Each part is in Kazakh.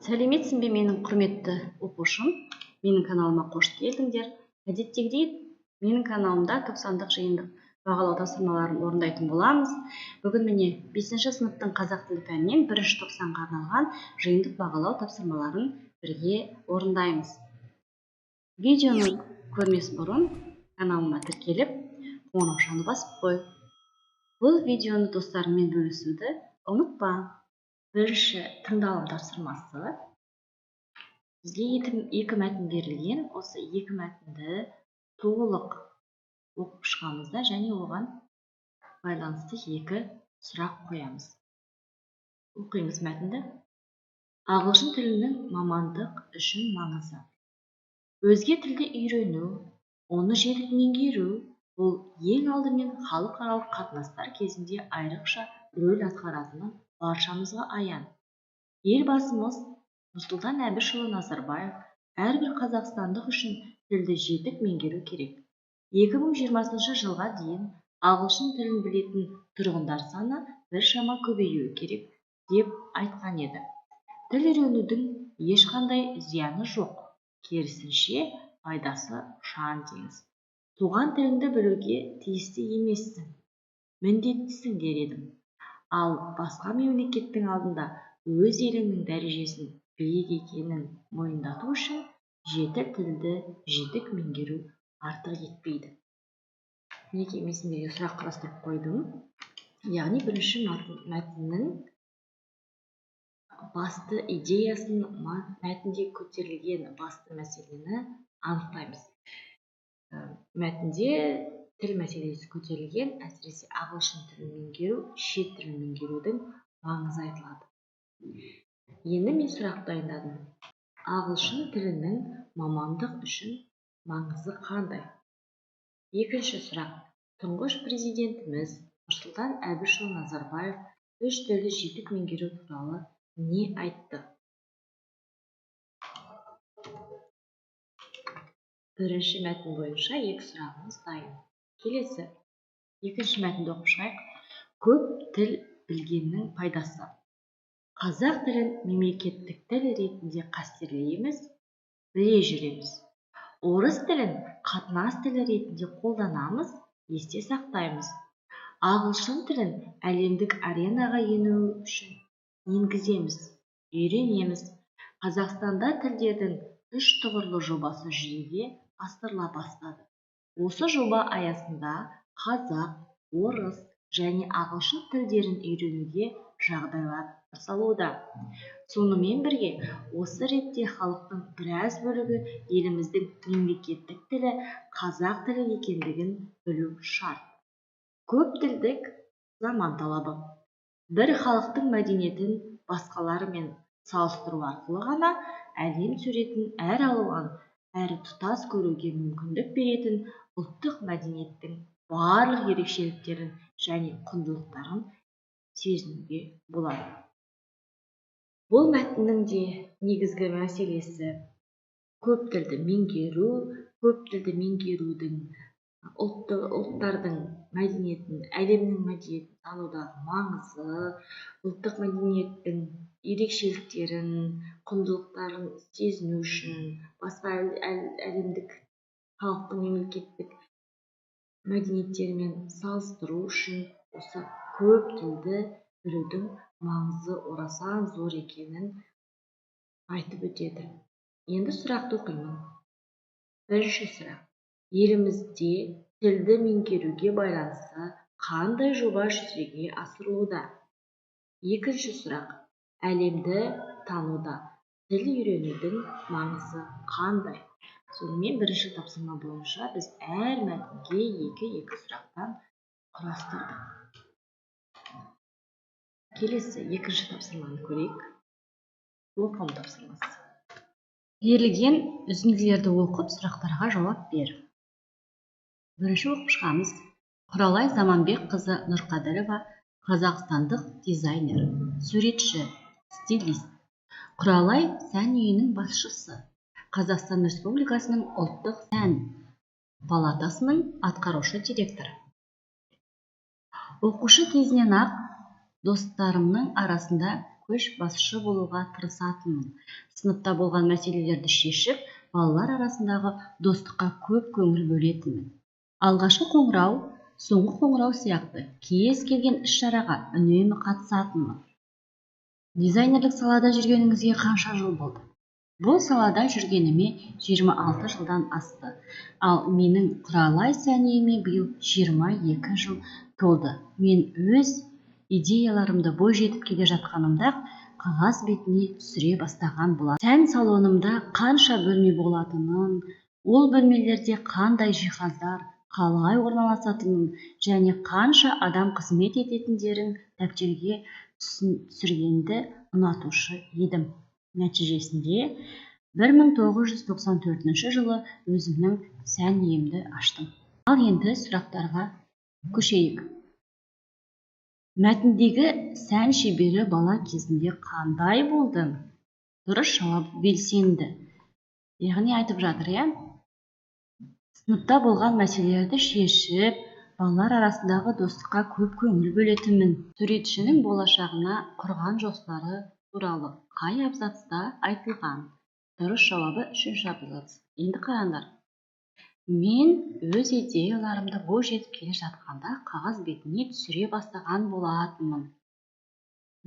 Сәлеметсің бе менің құрметті оқушым? Менің каналыма қош келдіңдер. Әдеттегідей менің каналымда тоқсандық жиынтық бағалау тапсырмаларын орындайтын боламыз. Бүгін міне 5-ші сыныптың қазақ тілі пәнінен 1-ші тоқсанға арналған жиынтық бағалау тапсырмаларын бірге орындаймыз. Видеоны көрмес бұрын каналыма тіркеліп, қоңыраушаны басып қой. Бұл видеоны достарыңмен бөлісуді ұмытпа. Бірінші тыңдалым тапсырмасы. Бізге екі мәтін берілген. Осы екі мәтінді толық оқып шығамыз да, және оған байланысты екі сұрақ қоямыз. Оқимыз мәтінді. Ағылшын тілінің мамандық үшін маңызы. Өзге тілді үйрену, оны жетік меңгеру, бұл ең алдымен халықаралық қатынастар кезінде айрықша рөл атқаратыны баршамызға аян. Елбасымыз Нұрсұлтан Әбішұлы Назарбаев әрбір қазақстандық үшін тілді жетік меңгеру керек. 2020 жылға дейін ағылшын тілін білетін тұрғындар саны біршама көбеюі керек деп айтқан еді. Тіл үйренудің ешқандай зияны жоқ, керісінше пайдасы шаң теңіз. Туған тіліңді білуге тиісті емессің, міндеттісің дер едім. Ал басқа мемлекеттің алдында өз еліңнің дәрежесін биік екенін мойындату үшін жеті тілді жетік меңгеру артық етпейді. Мекемесіндегі сұрақ қарастырып қойдым. Яғни бірінші мәтіннің басты идеясын, мәтінде көтерілген басты мәселені анықтаймыз. Мәтінде тіл мәселесі көтерілген, әсіресе ағылшын тілін меңгеру, шет тілін меңгерудің маңызы айтылады. Енді мен сұрақ дайындадым. Ағылшын тілінің мамандық үшін маңызы қандай? Екінші сұрақ. Тұңғыш президентіміз Нұрсұлтан Әбішұлы Назарбаев үш тілді жетік меңгеру туралы не айтты? Бірінші мәтін бойынша екі сұрағымыз дайын. Келесі. Екінші мәтінді оқып шығайық. Көп тіл білгеннің пайдасы. Қазақ тілін мемлекеттік тіл ретінде қастерлейміз, біле жүреміз. Орыс тілін қатынас тілі ретінде қолданамыз, есте сақтаймыз. Ағылшын тілін әлемдік аренаға ену үшін енгіземіз, үйренеміз. Қазақстанда тілдердің үш тұғырлы жобасы жүзеге асырыла бастады. Осы жоба аясында қазақ, орыс және ағылшын тілдерін үйренуге жағдайлар жасалуда. Сонымен бірге, осы ретте халықтың біраз бөлігі еліміздің мемлекеттік тілі қазақ тілі екендігін білу шарт. Көп тілдік заман талабы. Бір халықтың мәдениетін басқаларымен салыстыру арқылы ғана әлем суретін әр алуан, әрі тұтас көруге мүмкіндік беретін ұлттық мәдениеттің барлық ерекшеліктерін және құндылықтарын сезінуге болады. Бұл мәтіннің де негізгі мәселесі көп тілді меңгеру, көп тілді меңгерудің ұлттардың мәдениетін, әлемнің мәдениетін танудағы маңызы, ұлттық мәдениеттің ерекшеліктерін, құндылықтарын сезіну үшін, басқа әлемдік халықтың мемлекеттік мәдениеттерімен салыстыру үшін осы көп тілді білудің маңызы орасан зор екенін айтып өтеді. Енді сұрақты оқимын. Бірінші сұрақ. Елімізде тілді меңгеруге байланысты қандай жоба жүзеге асырылуда? Екінші сұрақ. Әлемді тануда тіл үйренудің маңызы қандай? Сонымен бірінші тапсырма бойынша біз әр мәтінге екі сұрақтан құрастырдық. Келесі екінші тапсырманы көрейік. Оқым тапсырмасы. Берілген үзінділерді оқып, сұрақтарға жауап бер. Бірінші оқып шығамыз. Құралай Заманбекқызы Нұрқадірова қазақстандық дизайнер, суретші, стилист. Құралай сән үйінің басшысы, Қазақстан Республикасының ұлттық сән палатасының атқарушы директоры. Оқушы кезінен ақ достарымның арасында көшбасшы болуға тырысатынмын. Сыныпта болған мәселелерді шешіп, балалар арасындағы достыққа көп көңіл бөлетінмін. Алғашқы қоңырау, соңғы қоңырау сияқты кез келген іс-шараға үнемі қатысатынмын. Дизайнерлік салада жүргеніңізге қанша жыл болды? Бұл салада жүргеніме 26 жылдан асты. Ал менің құралай сәниеме биыл 22 жыл толды. Мен өз идеяларымды бой жетіп келе жатқанымда қағаз бетіне түсіре бастаған болатын. Сән салонымда қанша бөлме болатынын, ол бөлмелерде қандай жиһаздар, қалай орналасатынын және қанша адам қызмет ететіндерін дәптерге түсіргенді ұнатушы едім. Нәтижесінде 1994 жылы өзімнің сән үйімді аштым. Ал енді сұрақтарға көшейік. Мәтіндегі сән шебері бала кезінде қандай болды? Дұрыс жауап белсенді. Яғни айтып жатыр, иә? Сыныпта болған мәселелерді шешіп, балалар арасындағы достыққа көп көңіл бөлетінмін. Суретшінің болашағына құрған жоспары туралы қай абзацта айтылған? Дұрыс жауабы 3-ші абзац. Енді қараңдар. Мен өз идеяларымды бой жетіп келе жатқанда қағаз бетіне түсіре бастаған болатынмын.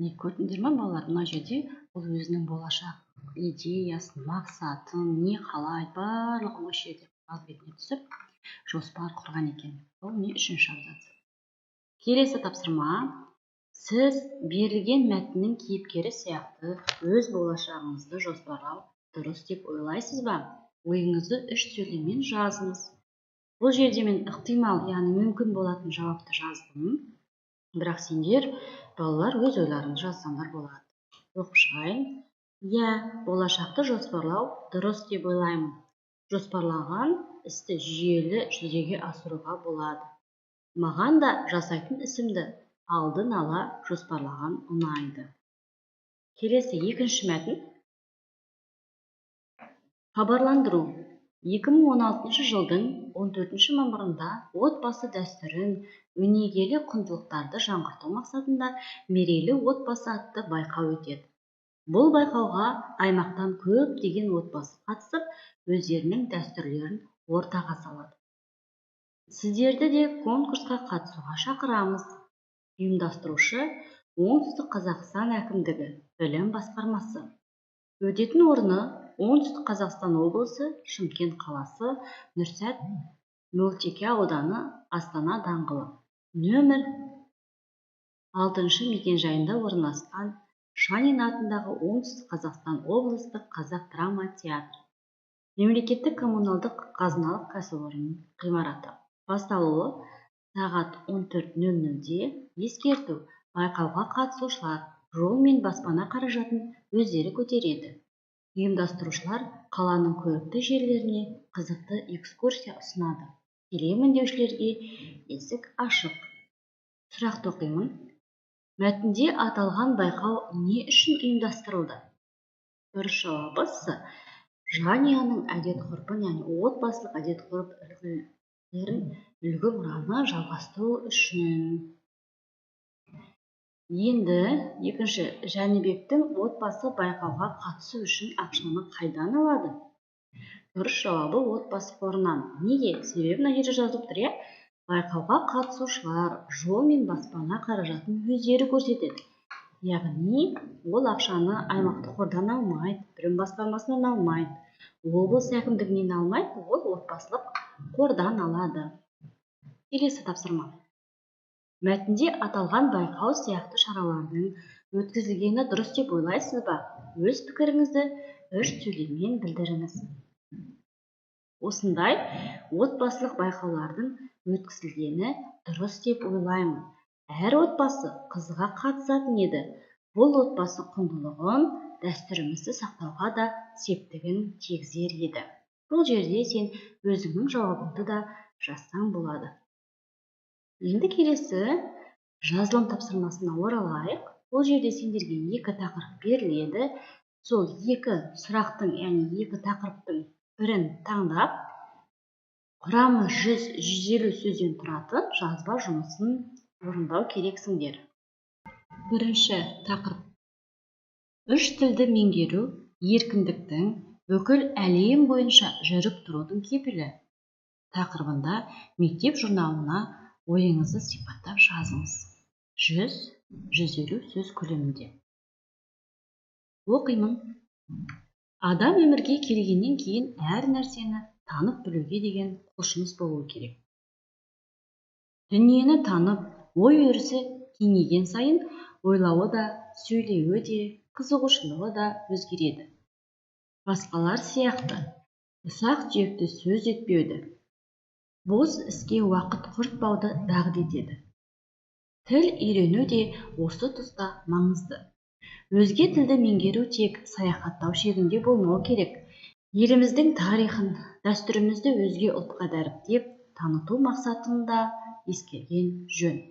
Не көрдіңдер ме балалар? Мына жерде ол өзінің болашақ идеясын, мақсатын, не қалайды, барлығын осы жерде қағаз бетіне түсіп, жоспар құрған екен. Бұл не 3-ші абзац. Келесі тапсырма. Сіз берілген мәтіннің кейіпкері сияқты өз болашағыңызды жоспарлау дұрыс деп ойлайсыз ба? Ойыңызды 3 сөйлеммен жазыңыз. Бұл жерде мен ықтимал, яғни мүмкін болатын жауапты жаздым. Бірақ сендер, балалар, өз ойларын жазсаңдар болады. Оқып шығайын. Иә, болашақты жоспарлау дұрыс деп ойлаймын. Жоспарлаған істі жүйелі жүзеге асыруға болады. Маған да жасайтын ісімді алдын ала жоспарлаған ұнайды. Келесі 2-ші мәтін. Хабарландыру. 2016 жылдың 14 мамырында отбасы дәстүрін, өнегелі құндылықтарды жаңғырту мақсатында мерейлі отбасы атты байқау өтеді. Бұл байқауға аймақтан көптеген отбасы қатысып, өздерінің дәстүрлерін ортаға салады. Сіздерді де конкурсқа қатысуға шақырамыз. Ұйымдастырушы Оңтүстік Қазақстан әкімдігі, білім басқармасы. Өтетін орны Оңтүстік Қазақстан облысы, Шымкент қаласы, Нұрсәт Мөлтеке ауданы, Астана даңғылы, нөмір 6 мекенжайында орналасқан Шанин атындағы Оңтүстік Қазақстан облыстық қазақ драма театры. Мемлекеттік коммуналдық қазыналық кәсіпорынның ғимараты. Басталуы сағат 14:00-де. Ескерту: байқауға қатысушылар жол мен баспана қаражатын өздері көтереді. Ұйымдастырушылар қаланың көрікті жерлеріне қызықты экскурсия ұсынады. Келемін деушілерге есік ашық. Сұрақты оқимын. Мәтінде аталған байқау не үшін ұйымдастырылды? Дұрыс жауабы С. Жанұяның әдет-ғұрпын, яғни отбасылық әдет-ғұрп үлгі мұраны жалғастыру үшін. Енді 2-ші, Жәнібектің отбасы байқауға қатысу үшін ақшаны қайдан алады? Дұрыс жауабы отбасы қорынан. Неге? Себебі мына жерде жазылып тұр, иә? Байқауға қатысушылар жол мен баспана қаражатын өздері көрсетеді. Яғни, ол ақшаны аймақтық қордан алмайды, білім басқармасынан алмайды, облыс әкімдігінен алмайды, ол отбасылық қордан алады. Келесі тапсырма. Мәтінде аталған байқау сияқты шаралардың өткізілгені дұрыс деп ойлайсыз ба? Өз пікіріңізді 3 сөйлеммен білдіріңіз. Осындай отбасылық байқаулардың өткізілгені дұрыс деп ойлаймын. Әр отбасы қызыға қатысатын еді. Бұл отбасы құндылығын, дәстүрімізді сақтауға да септігін тигізер еді. Бұл жерде сен өзіңнің жауабыңды да жазсаң болады. Енді келесі жазылым тапсырмасына оралайық. Бұл жерде сендерге 2 тақырып беріледі. Сол 2 сұрақтың, яғни 2 тақырыптың бірін таңдап, құрамы 100-150 сөзден тұратын жазба жұмысын орындау керексіңдер. Бірінші тақырып. Үш тілді меңгеру еркіндіктің бүкіл әлем бойынша жүріп тұрудың кепілі тақырыбында мектеп журналына ойыңызды сипаттап жазыңыз. 100-150 сөз көлемінде. Оқимын. Адам өмірге келгеннен кейін әр нәрсені танып білуге деген құлшыныс болуы керек. Дүниені танып, ой өрісі кеңейген сайын ойлауы да, сөйлеуі де, қызығушылығы да өзгереді. Басқалар сияқты ұсақ түйекті сөз етпеуді, бос іске уақыт құртпауды дағды етеді. Тіл үйрену де осы тұста маңызды. Өзге тілді меңгеру тек саяхаттау шегінде болмау керек. Еліміздің тарихын, дәстүрімізді өзге ұлтқа дәріптеп, таныту мақсатында ескерген жөн.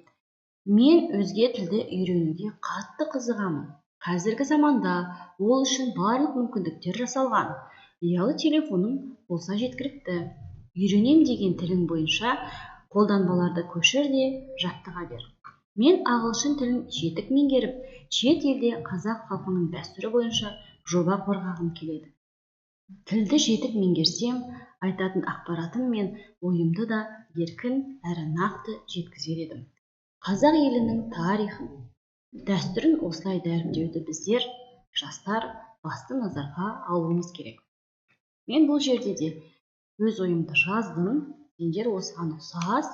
Мен өзге тілді үйренуге қатты қызығамын. Қазіргі заманда ол үшін барлық мүмкіндіктер жасалған. Ұялы телефоның болса жеткілікті. Үйренем деген тілің бойынша қолданбаларды көшір де жаттыға бер. Мен ағылшын тілін жетік меңгеріп, шет елде қазақ халқының дәстүрі бойынша жоба қорғағым келеді. Тілді жетік меңгерсем, айтатын ақпаратым мен ойымды да еркін әрі нақты жеткізер едім. Қазақ елінің тарихын, дәстүрін осылай дәріптеуді біздер, жастар, басты назарға алуымыз керек. Мен бұл жерде де өз ойымды жаздым, сендер осыған ұқсас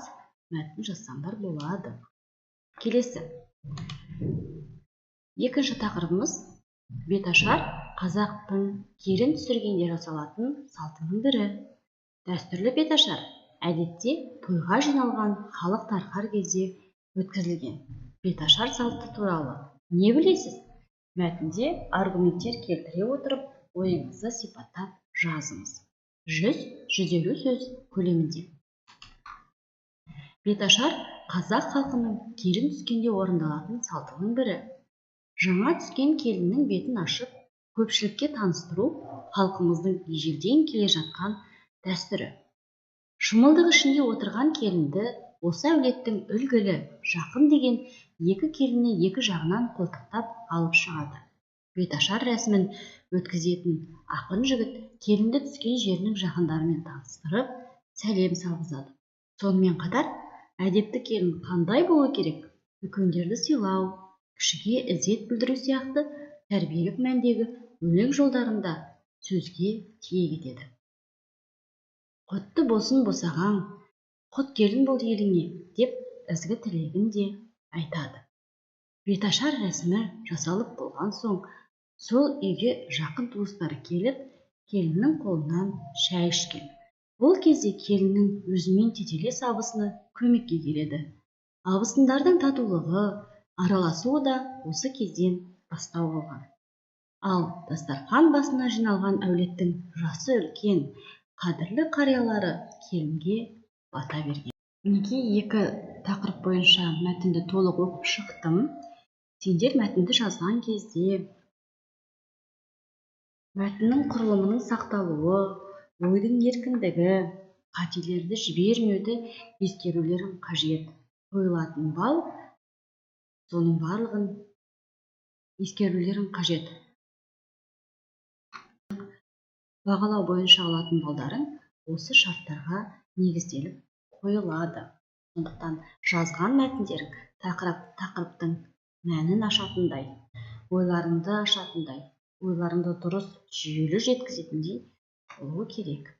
мәтін жазсаңдар болады. Келесі. Екінші тақырыбымыз беташар қазақтың келін түсіргенде жасалатын салтының бірі. Дәстүрлі беташар әдетте тойға жиналған халық тарқар кезде өткізілген. Беташар салты туралы не білесіз? Мәтінде аргументтер келтіре отырып, ойыңызды сипаттап жазыңыз. 100-150 сөз көлемінде. Беташар қазақ халқының келін түскенде орындалатын салтының бірі. Жаңа түскен келіннің бетін ашып, көпшілікке таныстыру халқымыздың ежелден келе жатқан дәстүрі. Шымылдық ішінде отырған келінді осы әулеттің үлгілі, жақын деген екі келіні екі жағынан қолтықтап алып шығады. Беташар рәсімін өткізетін ақын жігіт келінді түскен жерінің жақындарымен таныстырып, сәлем салғызады. Сонымен қатар, әдепті келін қандай болу керек? Үлкендерді сыйлау, кішіге ізет білдіру сияқты тәрбиелік мәндегі өлең жолдарында сөзге тиек етеді. Құтты болсын босағаң, құт келін бол еліңе деп ізгі тілегін де айтады. Беташар рәсімі жасалып болған соң, сол үйге жақын туыстары келіп, келіннің қолынан шәй ішкен. Бұл кезде келіннің өзімен тетелес абысыны көмекке келеді. Абысындардың татулығы, араласуы да осы кезден бастау алған. Ал дастархан басына жиналған әулеттің жасы үлкен, қадірлі қариялары келінге бата берген. Неге екі тақырып бойынша мәтінді толық оқып шықтым? Сендер мәтінді жазған кезде мәтіннің құрылымының сақталуы, ойдың еркіндігі, қателерді жібермеуді ескерулерің қажет. Қойылатын бал, соның барлығын ескерулерің қажет. Бағалау бойынша алатын балдарың осы шарттарға негізделіп қойылады. Сондықтан жазған мәтіндерің тақырыптың мәнін ашатындай, ойларыңды ашатындай, ойларыңды дұрыс жүйелі жеткізетіндей болуы керек.